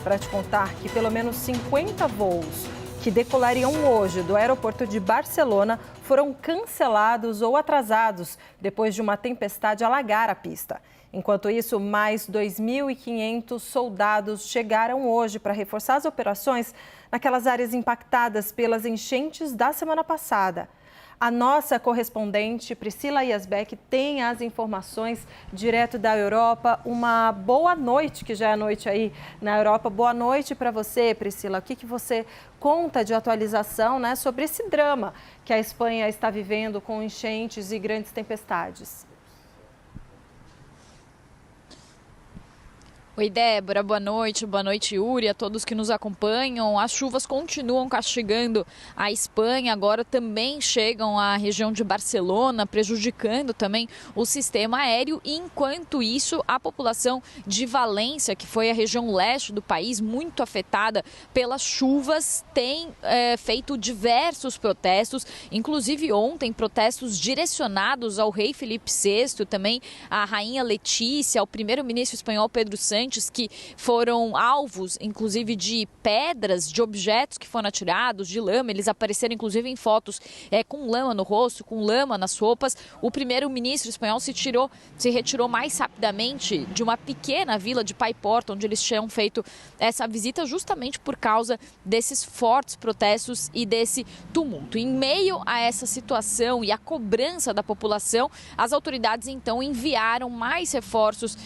Para te contar que pelo menos 50 voos que decolariam hoje do aeroporto de Barcelona foram cancelados ou atrasados depois de uma tempestade alagar a pista. Enquanto isso, mais 2.500 soldados chegaram hoje para reforçar as operações naquelas áreas impactadas pelas enchentes da semana passada. A nossa correspondente Priscila Yasbeck tem as informações direto da Europa. Uma boa noite, que já é noite aí na Europa. Boa noite para você, Priscila. O que você conta de atualização, né, sobre esse drama que a Espanha está vivendo com enchentes e grandes tempestades? Oi, Débora, boa noite, Yuri, a todos que nos acompanham. As chuvas continuam castigando a Espanha, agora também chegam à região de Barcelona, prejudicando também o sistema aéreo. E enquanto isso, a população de Valência, que foi a região leste do país, muito afetada pelas chuvas, tem feito diversos protestos, inclusive ontem protestos direcionados ao rei Felipe VI, também à rainha Letícia, ao primeiro-ministro espanhol Pedro Sánchez, que foram alvos, inclusive, de pedras, de objetos que foram atirados, de lama. Eles apareceram, inclusive, em fotos com lama no rosto, com lama nas roupas. O primeiro-ministro espanhol se retirou mais rapidamente de uma pequena vila de Paiporta, onde eles tinham feito essa visita, justamente por causa desses fortes protestos e desse tumulto. Em meio a essa situação e a cobrança da população, as autoridades, então, enviaram mais reforços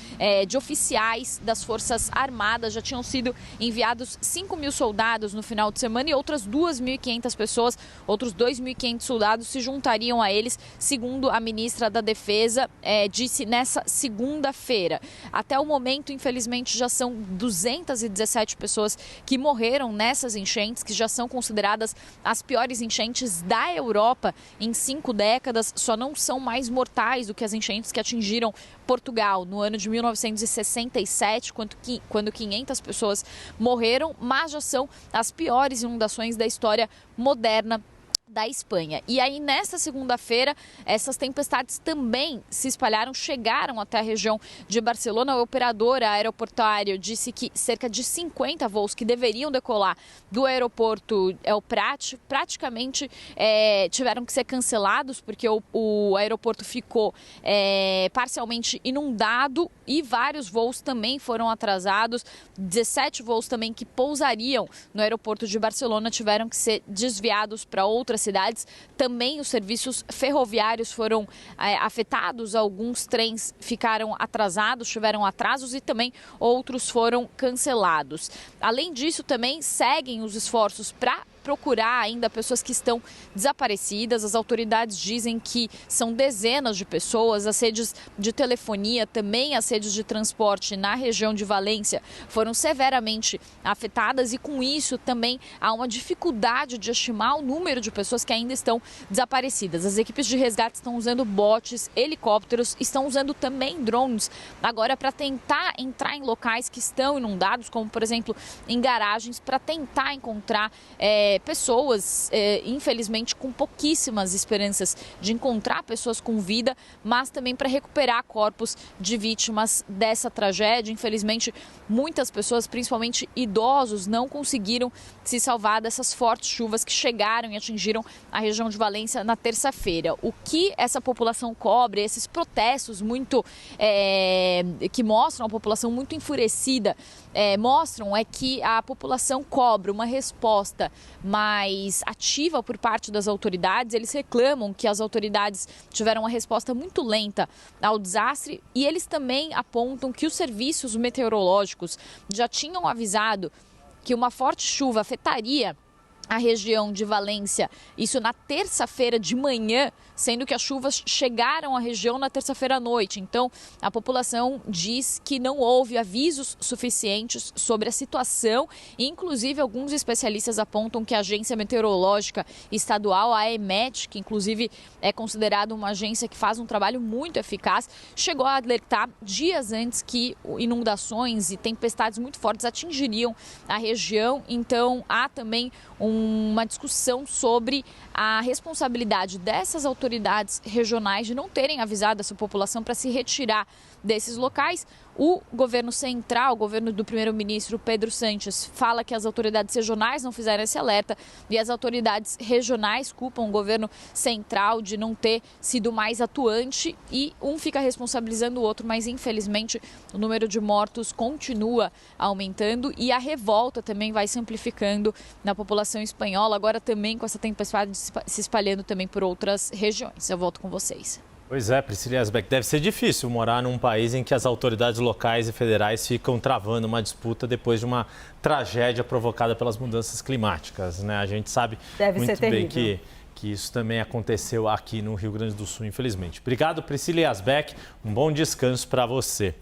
de oficiais das Forças Armadas. Já tinham sido enviados 5.000 soldados no final de semana e outras 2.500 pessoas, outros 2.500 soldados se juntariam a eles, segundo a ministra da Defesa disse nessa segunda-feira. Até o momento, infelizmente, já são 217 pessoas que morreram nessas enchentes, que já são consideradas as piores enchentes da Europa em 5 décadas. Só não são mais mortais do que as enchentes que atingiram Portugal no ano de 1967, quando 500 pessoas morreram, mas já são as piores inundações da história moderna da Espanha. E aí, nesta segunda-feira, essas tempestades também se espalharam, chegaram até a região de Barcelona. A operadora aeroportuária disse que cerca de 50 voos que deveriam decolar do aeroporto El Prat praticamente tiveram que ser cancelados, porque o aeroporto ficou parcialmente inundado e vários voos também foram atrasados. 17 voos também que pousariam no aeroporto de Barcelona tiveram que ser desviados para outras cidades. Também os serviços ferroviários foram afetados, alguns trens ficaram atrasados, tiveram atrasos e também outros foram cancelados. Além disso, também seguem os esforços para procurar ainda pessoas que estão desaparecidas. As autoridades dizem que são dezenas de pessoas. As redes de telefonia, também as redes de transporte na região de Valência foram severamente afetadas e com isso também há uma dificuldade de estimar o número de pessoas que ainda estão desaparecidas. As equipes de resgate estão usando botes, helicópteros, estão usando também drones agora para tentar entrar em locais que estão inundados, como por exemplo em garagens, para tentar encontrar pessoas, infelizmente, com pouquíssimas esperanças de encontrar pessoas com vida, mas também para recuperar corpos de vítimas dessa tragédia. Infelizmente, muitas pessoas, principalmente idosos, não conseguiram se salvar dessas fortes chuvas que chegaram e atingiram a região de Valência na terça-feira. O que essa população cobre, esses protestos que mostram a população muito enfurecida, mostram que a população cobra uma resposta mais ativa por parte das autoridades. Eles reclamam que as autoridades tiveram uma resposta muito lenta ao desastre e eles também apontam que os serviços meteorológicos já tinham avisado que uma forte chuva afetaria a região de Valência, isso na terça-feira de manhã, sendo que as chuvas chegaram à região na terça-feira à noite. Então, a população diz que não houve avisos suficientes sobre a situação. Inclusive, alguns especialistas apontam que a Agência Meteorológica Estadual, a EMET, que inclusive é considerada uma agência que faz um trabalho muito eficaz, chegou a alertar dias antes que inundações e tempestades muito fortes atingiriam a região. Então, há também uma discussão sobre a responsabilidade dessas autoridades regionais de não terem avisado essa população para se retirar desses locais. O governo central, o governo do primeiro-ministro Pedro Sánchez, fala que as autoridades regionais não fizeram esse alerta e as autoridades regionais culpam o governo central de não ter sido mais atuante e um fica responsabilizando o outro, mas infelizmente o número de mortos continua aumentando e a revolta também vai se amplificando na população espanhola, agora também com essa tempestade se espalhando também por outras regiões. Eu volto com vocês. Pois é, Priscila Asbeck, deve ser difícil morar num país em que as autoridades locais e federais ficam travando uma disputa depois de uma tragédia provocada pelas mudanças climáticas, né? A gente sabe muito bem que isso também aconteceu aqui no Rio Grande do Sul, infelizmente. Obrigado, Priscila Asbeck, um bom descanso para você.